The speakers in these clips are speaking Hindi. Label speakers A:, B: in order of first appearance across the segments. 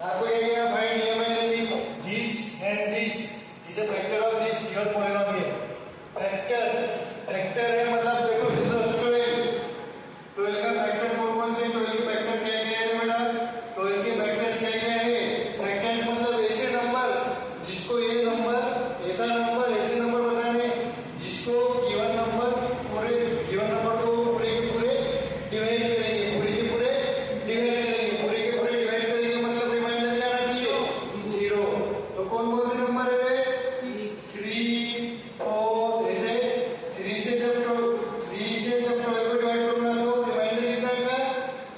A: आपको क्या किया find EMI this and this is a factor of this given polynomial. Factor है मतलब देखो 12 का फैक्टर कौन से 12 के फैक्टर क्या क्या है बेटा 12 के फैक्टर्स क्या क्या है फैक्टर्स मतलब ऐसे नंबर जिसको ये नंबर ऐसा नंबर ऐसे नंबर बताने जिसको गिवन नंबर पूरे गिवन नंबर को पूरे के पूरे डिवाइड करेंगे पूरे के पूरे डिवाइड करेंगे पूरे के पूरे डिवाइड करेंगे मतलब रिमाइंडर क्या आना चाहिए 0 तो कौन कौन से नंबर है 3 4 ऐसे 3 से जब 12 को डिवाइड करूंगा तो रिमाइंडर कितना आएगा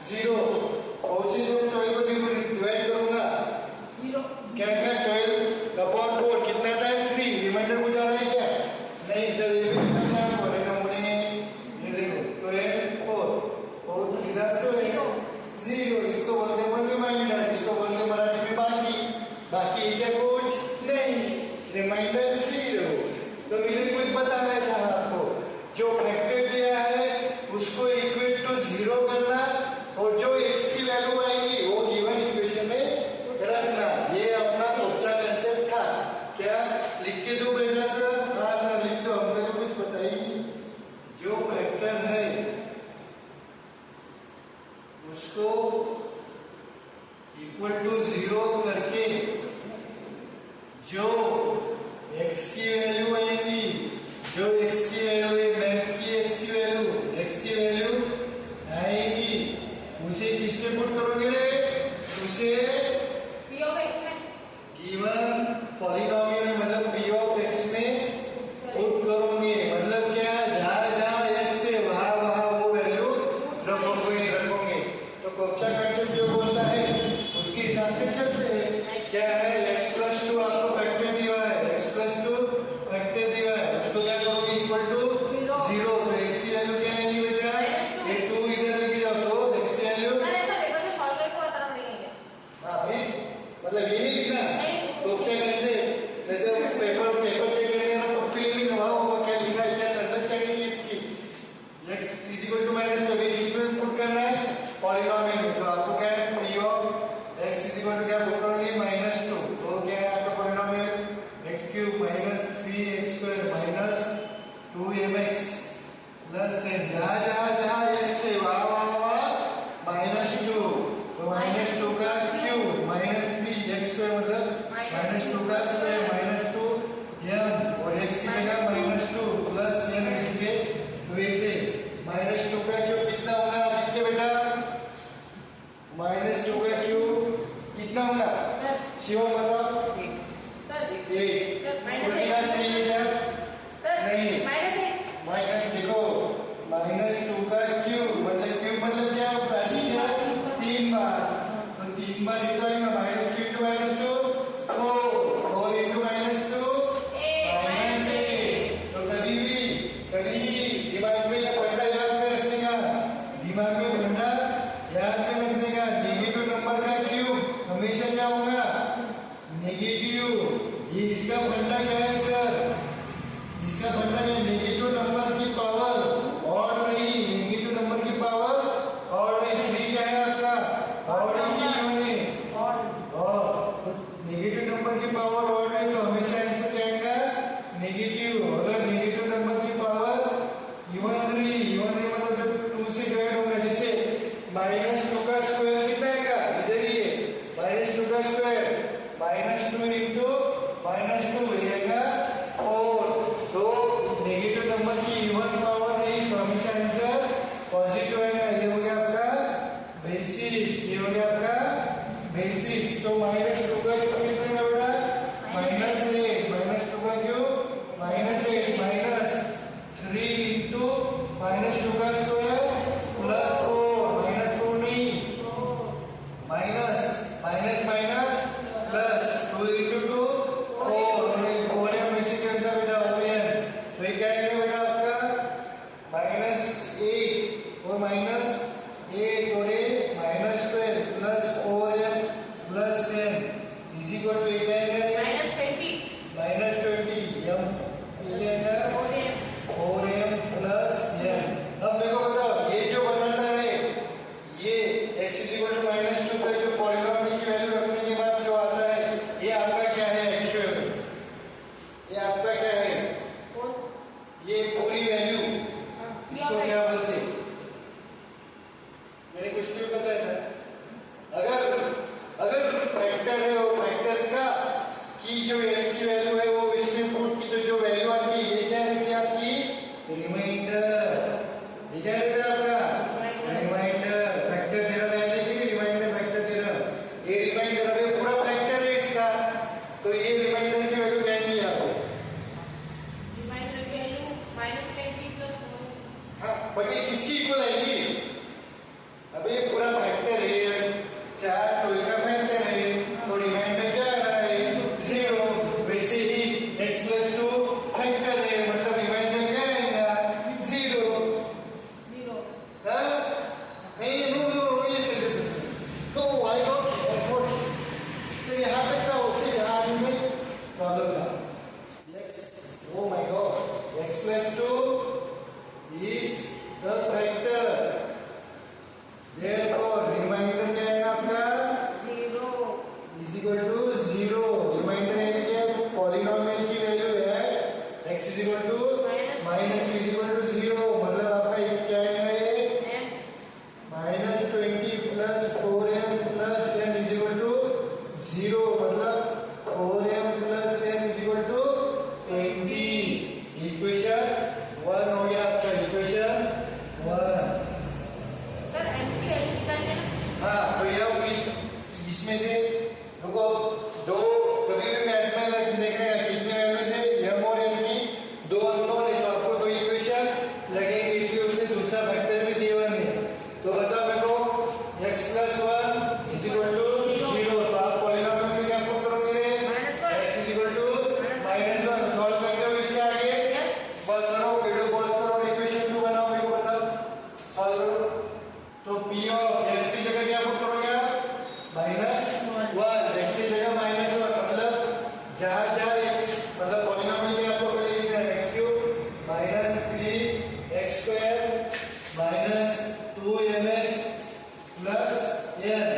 A: 0 और से जब 12 को डिवाइड करूंगा
B: 0
A: क्या क्या 12 अपॉन 4 कितना आता है 3 रिमाइंडर कुछ आ रहा है क्या नहीं सर ये भी कितना है और हमने ये देखो 12 4 और किधर तो है 0 इसको बोलते हैं रिमाइंडर इसको बोलते हैं मराठी में बाकी क्या कुछ नहीं रिमाइंडर 0 तो मैंने कुछ बताया था आपको जो फैक्टर दिया है उसको इक्वल टू 0 करना और जो x की वैल्यू आएगी वो गिवन इक्वेशन में रखना ये अपना अच्छा कांसेप्ट था क्या लिख के दो बेटा सर हाँ सर लिख दो हमको तो कुछ बताइए जो फैक्टर है उसको इक्वल टू 0 करके जो x की वैल्यू आएगी जो x की वैल्यू है मैथ की x की वैल्यू आएगी उसे किस में पुट करोगे रे उसे
B: p of x में
A: गिवन पॉलिनोमियल मतलब p of x में पुट करोगे मतलब क्या जहां जहां x है वहां वो वैल्यू रखोगे तो कॉन्सेप्ट कांसेप्ट जो बोलता है उसके हिसाब से चलते हैं क्या है x + 2 आपको फैक्टर दिया है x + 2 फैक्टर दिया है उसको क्या करोगे इक्वल टू 0 तो x की वैल्यू क्या आएगी बेटा ये 2 इधर लेके जाओ तो x की वैल्यू
B: सर ऐसा पेपर में सॉल्व करके बताना पड़ेगा क्या
A: हां भाई मतलब ये नहीं लिखना तो चेक कैसे जैसे पेपर चेक करने का तो फीलिंग हुआ होगा क्या लिखा है क्या अंडरस्टैंडिंग है इसकी x = -2 इसमें पुट करना है पॉलिनोमियल तो आपको क्या है p of x = क्या पुट करोगे -2 तो क्या है आपका polynomial x³ - 3x² - 2mx plus n जहां x है वहां -2 तो -2 का क्यूब -3x² मतलब -2 का स्क्वायर -2m और x की जगह -2 प्लस n इसके वैसे -2 का क्यूब कितना होगा लिखते बेटा -2 का क्यूब कितना होगा शिवम बताओ
B: सर
A: 8
B: सर
A: -8
B: सर
A: नहीं
B: -8
A: माइनस देखो -2 का क्यूब मतलब क्या होता है 3 बार तो 3 बार इतना ही -3 × -2 4 × -2 -8 तो कभी भी दिमाग में ये फंडा याद में रखने का नेगेटिव नंबर का क्यूब हमेशा क्या होगा नेगेटिव ये इसका फंडा क्या है सर इसका फंडा है नेगेटिव नंबर की पावर और नहीं नेगेटिव नंबर की पावर और नहीं 3 क्या है आपका और नहीं और नेगेटिव नंबर की पावर और नहीं तो हमेशा आंसर क्या आएगा नेगेटिव अगर नेगेटिव नंबर की पावर इवन नहीं मतलब जब 2 से डिवाइड होगा जैसे -2 का स्क्वायर कितना आएगा इधर ही है -2 का स्क्वायर -2 into -2 रहेगा और तो नेगेटिव नंबर की इवन पावर नहीं तो हमेशा आंसर पॉजिटिव आएगा ये हो गया आपका बेसिक्स ये हो गया आपका बेसिक्स तो -2 का क्यूब कितना होगा -8 -2 का क्यूब -8 -3 into -2 का स्क्वायर प्लस 4 -4 नहीं माइनस प्लस 2 into 2 4 और ये बेसिक कैंसर बेटा ओपन तो ये क्या है बेटा आपका -8 और -8 और ये -12 प्लस 4m प्लस 10 की जो x की वैल्यू है वो इसमें पुट की तो जो वैल्यू आती है ये क्या रहती है आपकी रिमाइंडर। ये क्या रहता है आपका रिमाइंडर। फैक्टर थ्योरम है देखिए रिमाइंडर फैक्टर थ्योरम। ये रिमाइंडर अभी पूरा फैक्टर है इसका तो ये रिमाइंडर की वैल्यू क्या आएगी आपको
B: रिमाइंडर की वैल्यू -20 + 4।
A: हाँ बट ये किसकी इक्वल आएगी। अब ये पूरा फैक्टर है 4 टोल का फैक्टर है तो रिमाइंडर क्या आ रहा है 0। वैसे ही x + 2 फैक्टर है मतलब रिमाइंडर क्या आएगा 0।
B: 0
A: हाँ नहीं नो यस तो why not what से यहाँ तक का उसे यहाँ में प्रॉब्लम था x oh my god x + 2 is the factor therefore remainder क्या है आपका
B: 0
A: is equal to 0। remainder है क्या पॉलिनोमियल की वैल्यू है x is equal to -2 is equal to 0 मतलब आपका ये क्या है ये
B: m
A: -20 plus 4m plus n is equal to 0 मतलब 4m plus n is equal to 20। Equation 1 हो गया आपका इक्वेशन 1।
B: सर m की वैल्यू निकालिए ना।
A: हाँ तो यह इसमें से रुको दो कभी भी मैथ में देख रहे हैं कितने वैल्यू से m और n की दो अननोन है तो आपको दो इक्वेशन लगेंगे इसलिए उसने दूसरा वेक्टर भी दिया हुआ नहीं। तो बताओ मेरे को x + 1 is equal to 0 तो आप पॉलिनोमियल में क्या पुट करोगे x is equal to -1 solve करते हो इसके आगे
B: यस
A: बॉल करो वीडियो पॉज करो और इक्वेशन 2 बनाओ मेरे को बताओ सॉल्व करो। तो p ऑफ x की जगह क्या पुट करोगे आप -1 x की जगह -1 मतलब जहाँ जहाँ x मतलब पॉलिनोमियल के आपको पहले लिखना है x³ -3x² -2mx plus n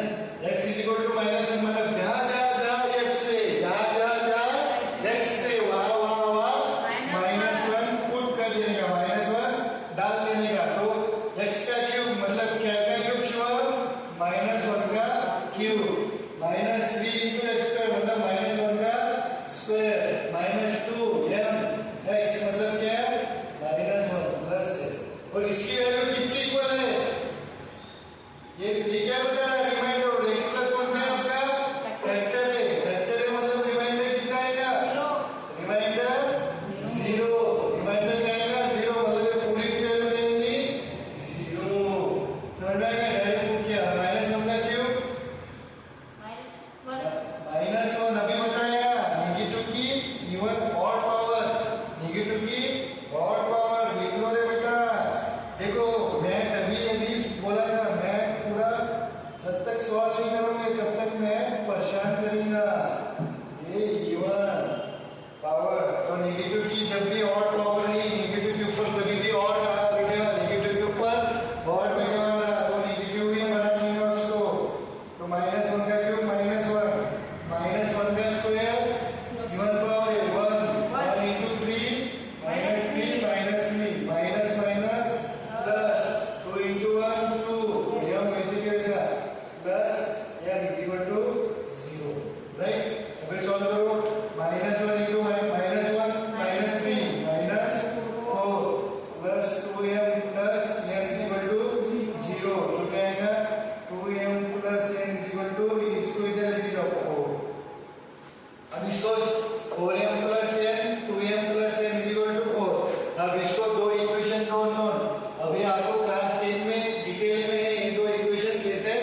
A: x is equal to -1 मतलब जहाँ जहाँ x से x से वहाँ -1 पुट कर देने का -1 डाल देने का तो x का क्यूब मतलब क्या का क्यूब शुआ -1 का क्यूब -3 into x² मतलब -1 का स्क्वायर -2m x मतलब क्या -1 प्लस और इसकी वैल्यू किसकी इक्वल है ये क्या बता रहा है रिमाइंडर और x + 1 है आपका फैक्टर है मतलब रिमाइंडर कितना आएगा
B: 0
A: रिमाइंडर 0 रिमाइंडर क्या आएगा 0 मतलब ये पूरी की वैल्यू देंगे 0। समझ में आएगा डायरेक्ट पुट किया -1 का क्यूब -1 अभी बताया नेगेटिव की इवन ऑड पावर नेगेटिव की ऑड पावर लिख लो रे बेटा। देखो मैं तभी यदि बोला था मैं पूरा जब तक सॉल्व नहीं करोगे तब तक मैं परेशान करूंगा। ये इवन पावर तो नेगेटिव की जब भी ऑड पावर नहीं नेगेटिव के ऊपर कभी भी ऑड बैठेगा नेगेटिव के ऊपर ऑड बैठेगा तो नेगेटिव ही बना देगा उसको तो -1 का क्यूब -1 का स्क्वायर इवन पावर है 1 into 3 -3 minus minus plus 2 into 1 2 यह वैसे कैसा plus n is equal to 0 right. अभी सॉल्व करो -1 into -1 -3 -4 plus 2m plus n is equal to 0 तो क्या आएगा 2m plus n is equal to इसको इधर लेके जाओ अब इसको 4m plus n 2m plus n is equal to 4। अब इसको दो इक्वेशन दो नोन अभी आपको क्लास 10 में डिटेल में ये दो इक्वेशन कैसे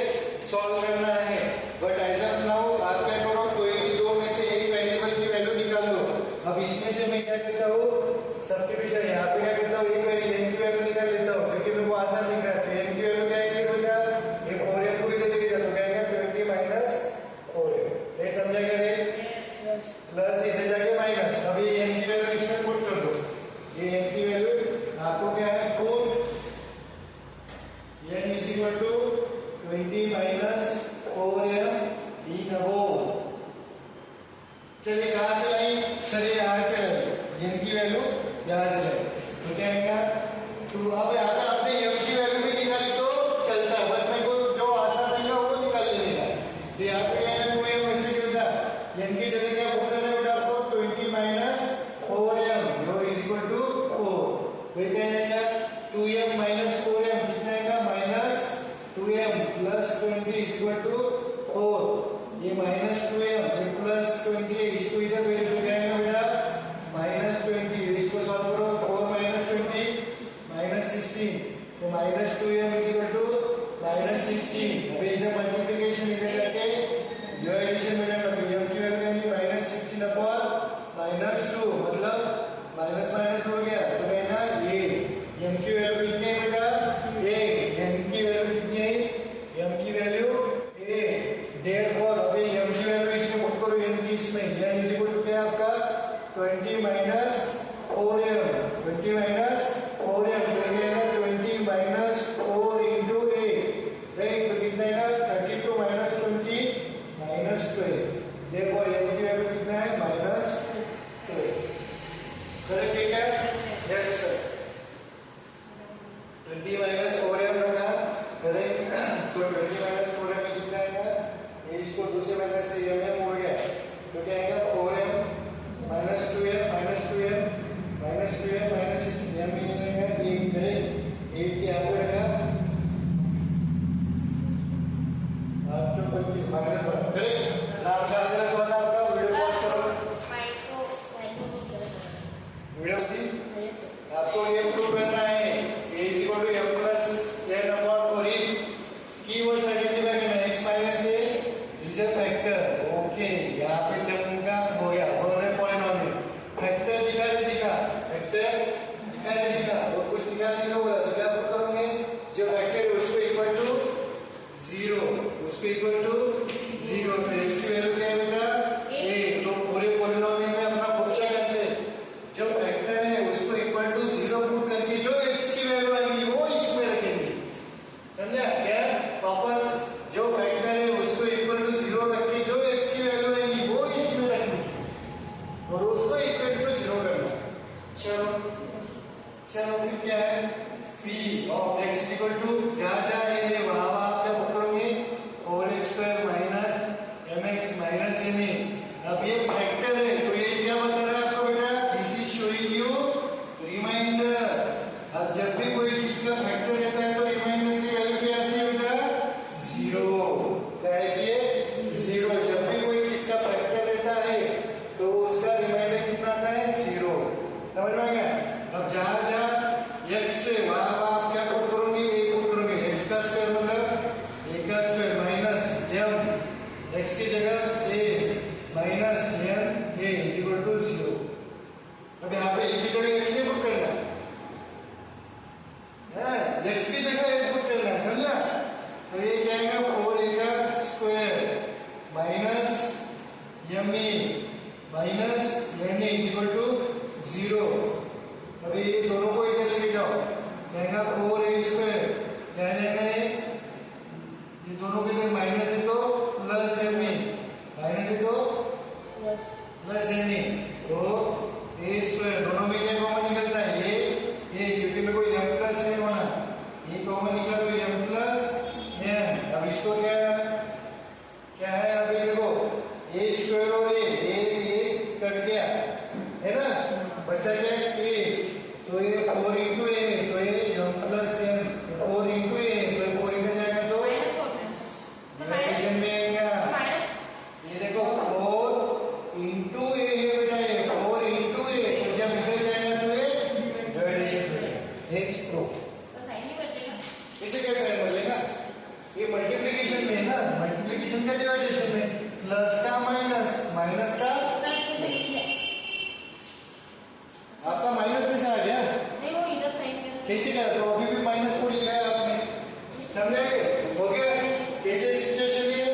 A: सॉल्व करना है बट एज ऑफ नाउ आप क्या करो कोई भी दो में से एक वेरिएबल की वैल्यू निकाल लो। अब इसमें से मैं क्या करता हूँ सब्स्टिट्यूशन यहाँ पे क्या करता हूँ एक वेरिएबल n की वैल्यू निकाल लेता हूँ क्योंकि मेरे को आसान दिख रहा है तो n की वैल्यू क्या आएगी बेटा ये 4m को इधर लेके जाओ क्या आएगा 20 - 4m ये समझा क्या रे प्लस इधर जाके माइनस। अभी n की वैल्यू इसमें पुट कर दो ये n की वैल्यू आपको क्या है put n is equal to 20 minus 4m in above। चलिए कहाँ से लाई सर ये यहाँ से लाई n की वैल्यू यहाँ से लाई तो क्या आएगा तो अब यहाँ पे आपने m की वैल्यू भी निकाली तो चलता है बट मेरे को जो आसान रहेगा वो निकाल लेने का तो यहाँ पे क्या है 2m वैसे कैसा n की जगह क्या पुट करना है बेटा 20 माइनस 4m 20 माइनस 4m तो ये है 20 माइनस 4 इंटू 8 राइट तो कितना है 32 माइनस 20 माइनस 12 देखो ये की वैल्यू कितना है माइनस 12 करेक्ट ठीक है यस सर 20 माइनस 4m रखा करेक्ट तो 20 माइनस 4m में कितना आएगा ये इसको दूसरे मेथड से m में मोड़ गया तो क्या आएगा 4m minus 2m minus 2m minus 2m minus 6 m में आएगा 1 करेक्ट 8 के आगे रखा 8 जो 25 माइनस 1 करेक्ट नाम का आगे रखवा था आपका वीडियो पॉज करो वीडियो की आपको ये प्रूव करना है a m plus n upon 4 keywords identify करना x minus a is a factor okay यहाँ पे चमका हो गया और पॉलिनोमियल फैक्टर दिखा नहीं दिखा फैक्टर दिखा नहीं दिखा और कुछ निकालने का बोला तो क्या करोगे जो फैक्टर है उसको इक्वल टू 0 उसको इक्वल टू 0 तो x की वैल्यू क्या है बेटा a तो पूरे पॉलिनोमियल में अपना फंक्शन कैसे जो फैक्टर है उसको इक्वल टू 0 पुट करके जो x की वैल्यू आएगी वो इसमें रखेंगे समझा क्या वापस जो फैक्टर है उसको इक्वल टू 0 रख के जो x की वैल्यू आएगी वो इसमें रखनी और उसको इक्वल टू 0 करना चलो चलो फिर क्या है p of x equal to जहाँ है वहाँ आप क्या पकड़ोगे 4x square minus mx minus ma अब ये फैक्टर है तो ये क्या बता रहा है आपको बेटा this is showing you reminder अब जब भी कोई किसका फैक्टर रहता है तो रिमाइंडर की वैल्यू क्या आती है बेटा 0 क्या है ये 0 जब भी कोई किसका फैक्टर रहता है तो उसका रिमाइंडर कितना आता है 0 समझ में आ गया अब जहाँ x से वहाँ आप क्या पुट करोगे a पुट करोगे x का स्क्वायर मतलब a का स्क्वायर माइनस m x की जगह a minus m a is equal to 0 अब यहाँ पे a की जगह x नहीं पुट करना है x की जगह a पुट करना है समझा तो ये क्या आएगा 4a का square minus m a minus m a is equal to 0 अभी ये दोनों को इधर लेके जाओ क्या 4a स्क्वायर क्या जाएगा ये दोनों के इधर माइनस है तो प्लस m a माइनस है तो प्लस m a तो a स्क्वायर दोनों में क्या कॉमन निकलता है ये क्योंकि मेरे को m प्लस n होना ये कॉमन निकला तो m प्लस n अब इसको क्या है अभी देखो a स्क्वायर और a कट गया है ना बचा क्या a तो ये 4 into a तो ये m plus n 4 into a तो 4 इधर जाएगा तो डिवीजन में आएगा ये देखो 4 into a है बेटा ये 4 into a तो जब इधर जाएगा तो ये डिवाइडेशन में नेक्स्ट प्रूफ इसे कैसे बदलेगा ये मल्टीप्लिकेशन में है ना मल्टीप्लिकेशन का डिवाइडेशन में प्लस का माइनस माइनस का आपका माइनस कैसे आ गया
B: नहीं वो इधर साइड में
A: कैसे क्या तो अभी भी माइनस को लिखा है आपने समझे हो गया कैसे सिचुएशन ये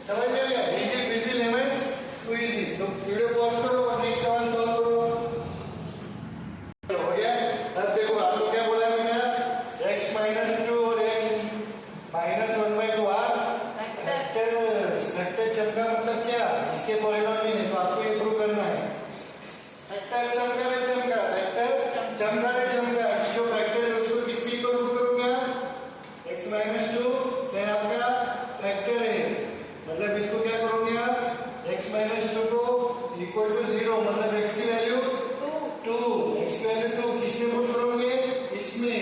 A: समझ में आ गया easy busy lemons to easy तो वीडियो पॉज करो और नेक्स्ट सवाल सॉल्व करो हो गया अब देखो आपको क्या बोला मैंने x माइनस 2 और x माइनस 1/2 फैक्टर चमका मतलब क्या इसके पॉलिनोमियल है तो आपको ये प्रूव करना है फैक्टर चमका रे चमका फैक्टर चमका रे चमका जो फैक्टर है उसको किसकी को रूट करूंगा x माइनस 2 क्या आपका फैक्टर है मतलब इसको क्या करोगे आप x माइनस 2 को इक्वल टू 0 मतलब x की वैल्यू 2 x की वैल्यू 2 किसमें पुट करोगे इसमें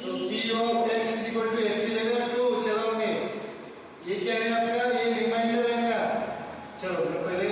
A: तो p of x equal to x की जगह 2 चलोगे ये क्या है आपका ये रिमाइंडर रहेगा चलो मैं पहले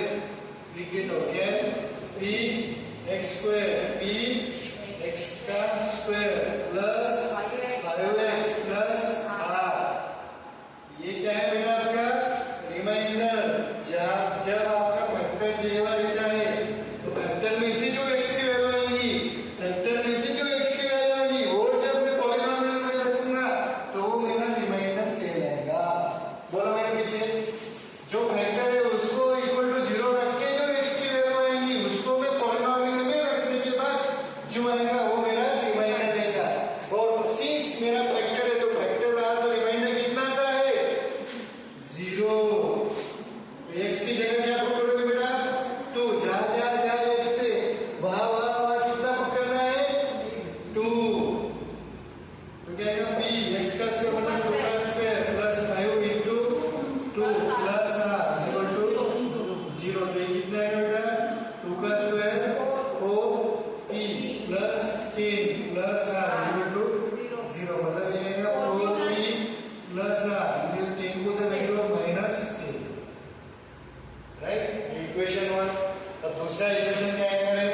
A: दूसरा इक्वेशन क्या आएगा रे?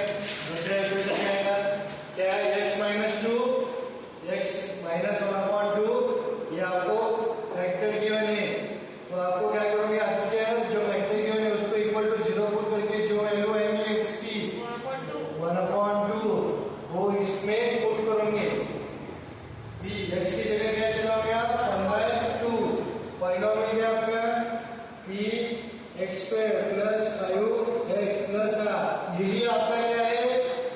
A: दूसरा इक्वेशन क्या आएगा? क्या है? x माइनस 2 x माइनस 1/2 ये आपको फैक्टर गिवन है, तो आपको क्या करोगे? आपको क्या है जो फैक्टर गिवन है उसको इक्वल टू 0 पुट करके जो वैल्यू आएगी x की 1/2 वो इसमें पुट करोगे। b x की जगह क्या चलाओगे आप? 1/2 पॉलिनोमियल क्या आपका? p x square plus 5x plus यही आपका क्या है?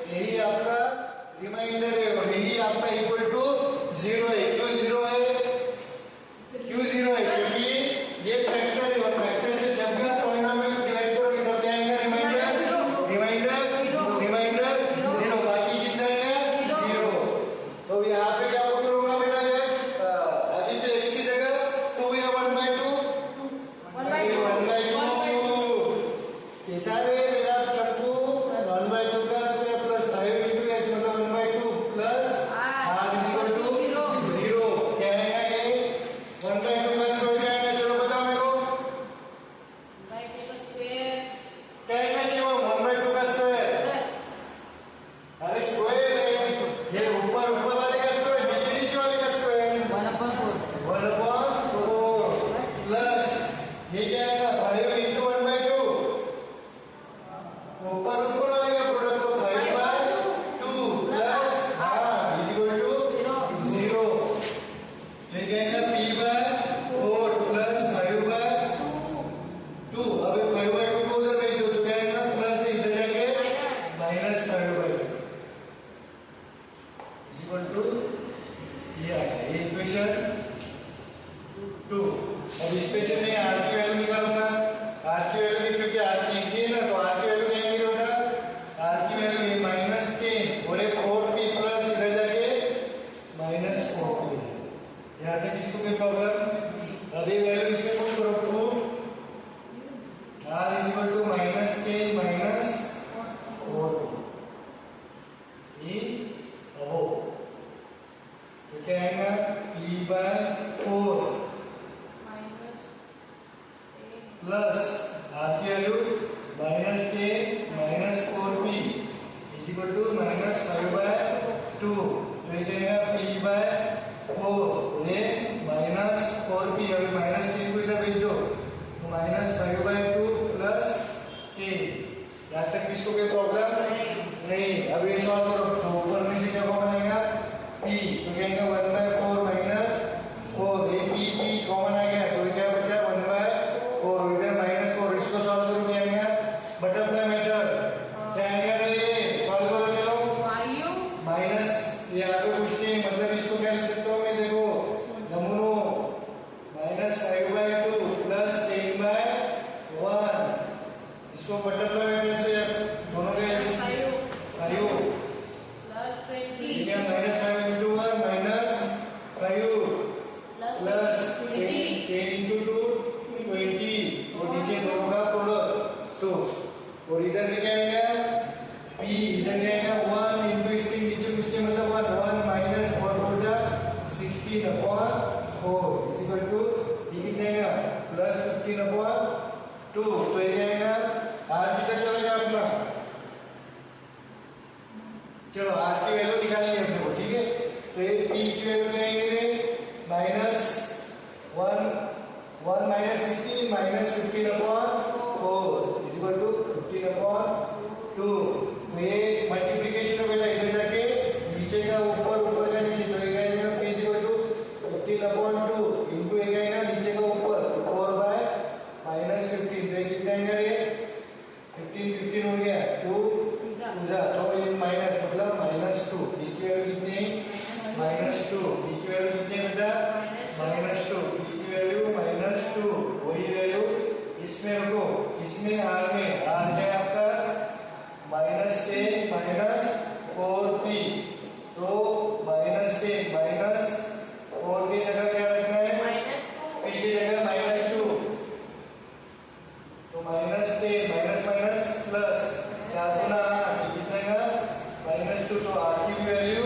A: यही आपका रिमाइंडर है और यही आपका इक्वल टू 0 है। क्यों 0 है? क्यों 0 है? क्योंकि ये फैक्टर है और फैक्टर से जब भी आप पॉलिनोमियल डिवाइड करोगे तब क्या आएगा? रिमाइंडर 0 बाकी कितना आएगा? 0। तो यहाँ पे क्या पुट करूंगा बेटा? ये आदित्य x की जगह 2 या 1/2 कैसा है मेरा चक्कू? 1/2 का स्क्वायर प्लस 5 into x मतलब 1/2 plus r is equal to 0। क्या आएगा ये? 1/2 का स्क्वायर क्या आएगा? चलो बताओ मेरे को। क्या आएगा शिवम? 1/2 का स्क्वायर। अरे स्क्वायर है ये, ऊपर वाले का स्क्वायर, नीचे वाले का स्क्वायर 1/4 प्लस ये क्या आएगा? 5 into 1/2 ऊपर वाले का प्रोडक्ट तो 5/2 प्लस इज इक्वल टू 0। ये क्या आएगा? p/4 plus 5/2। अब 5/2 को उधर भेज दो तो क्या आएगा? प्लस इधर जाके माइनस 5/2 इज इक्वल टू ये आएगा। ये इक्वेशन 2। अब इसमें से मैं r की वैल्यू निकालूंगा। r की वैल्यू क्योंकि r की इजी है ना, तो r की वैल्यू क्या आएगी बेटा? r की वैल्यू ये -10 और ये 4p प्लस इधर जाके -4p। यहाँ तक इसको कोई प्रॉब्लम? अब ये वैल्यू इसमें पुट करो 2 r is equal to -10 minus 4p ये अब तो क्या आएगा? p/4 प्लस r की value -10 minus 4p is equal to -5/2। तो ये क्या आएगा? p/4 ये -4p अभी -10 को इधर भेज दो तो -5/2 प्लस 10। यहाँ तक किसको कोई प्रॉब्लम नहीं? अब ये सॉल्व करो तो ऊपर में से क्या कॉमन आएगा? p तो क्या आएगा? 1/4 माइनस 4 ये p कॉमन आ गया तो ये क्या बचा? 1/4 इधर -4 इसको सॉल्व करो क्या आएगा? बटरफ्लाई मेथड क्या आएगा? ये सॉल्व करो चलो। माइनस यहाँ पे कुछ नहीं मतलब इसको क्या लिख सकता हूँ मैं? देखो नमूनो -5/2 प्लस 10/1 इसको बटरफ्लाई मेथड से दोनों के 5 ठीक है। -5 into 1 minus 5 प्लस 10 into 2 20 और नीचे दोनों का प्रोडक्ट तो और इधर में क्या आएगा? p इधर क्या आएगा? 1 into इसके नीचे कुछ नहीं मतलब 1 minus 4 हो जा 16/4 इज इक्वल टू ये कितना आएगा? प्लस 15/2। तो ये आएगा r कितना चलेगा अपना? चलो r की वैल्यू निकालेंगे अपने को, ठीक है। तो ये p की वैल्यू क्या आएगी रे? -1 minus 16 minus 15/4 is equal to 15/2। तो ये मल्टीप्लिकेशन हो बेटा इधर जाके नीचे का ऊपर का नीचे तो ये क्या आएगा? p इज इक्वल टू 15/2 इनटू ये क्या आएगा? नीचे का ऊपर 4/-15 तो ये कितना आएगा रे? 15 हो गया 2 तो ये माइनस मतलब -2 b की वैल्यू कितनी? -2 b की वैल्यू कितनी बेटा? -2 b की वैल्यू -2 वही वैल्यू इसमें रखो। इसमें r में r क्या है आपका? -10 minus 4p तो -10 minus 4 की जगह क्या रखना है? p की जगह -2 तो -10 माइनस प्लस 4 गुना 8 कितना है? -2 तो r की वैल्यू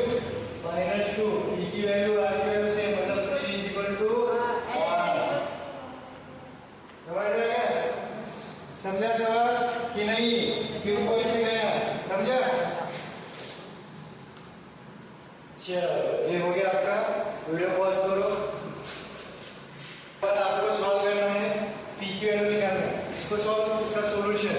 A: -2 p की वैल्यू r की वैल्यू से मतलब p इज इक्वल टू समझ रहे हैं? समझा सवाल कि नहीं? क्यों कोई चलो ये हो गया आपका, वीडियो पॉज करो। पर आपको सॉल्व करना है, पी की वैल्यू निकालना है। इसको सॉल्व, इसका solution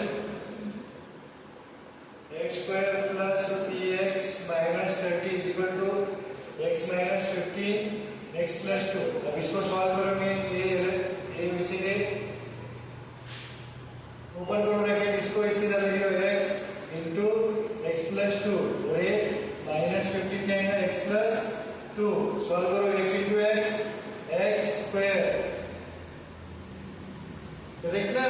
A: x square plus px minus 30 is equal to x minus 15 x plus 2। अब इसको सॉल्व करोगे, ये वैसे है, ओपन करो ब्रैकेट, इसको इसके साथ लिखो x इनटू x प्लस 2 और ये माइनस 15 क्या है x प्लस 2। सॉल्व करो, x into x x square, correct ना?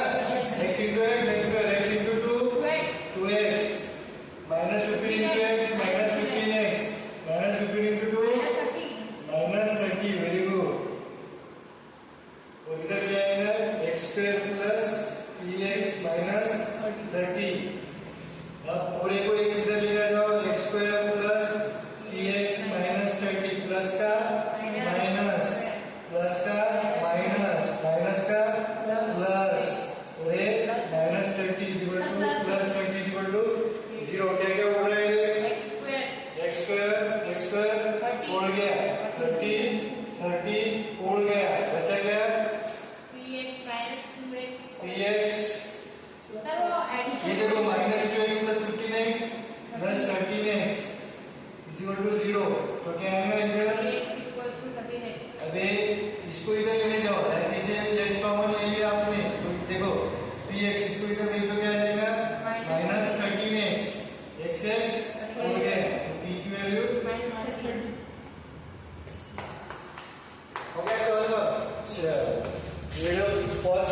A: x into x square, x into 2x minus 15 into x minus 15x minus 15 into 2 minus 30। Very good. और इधर क्या आएगा, x square plus px minus 30। अब पूरे को एक इधर ले जाओ, x square plus px minus 30 plus का माइनस प्लस का माइनस माइनस का प्लस और ये minus 30 is equal to plus 30 is equal to 0। क्या क्या हो रहा है, x स्क्वायर उड़ गया, 30 उड़ गया, बचा क्या px, ये देखो minus 2x plus 15x plus 13x is equal to 0। तो क्या आएगा इधर, अबे इसको इधर लेने जाओ, जैसे x कॉमन ले लिया आपने, तो देखो px, इसको इधर ले तो क्या आ जाएगा माइनस 13x, xx हो गया, p की वैल्यू हो गया। सॉल्व, चलो वीडियो पॉज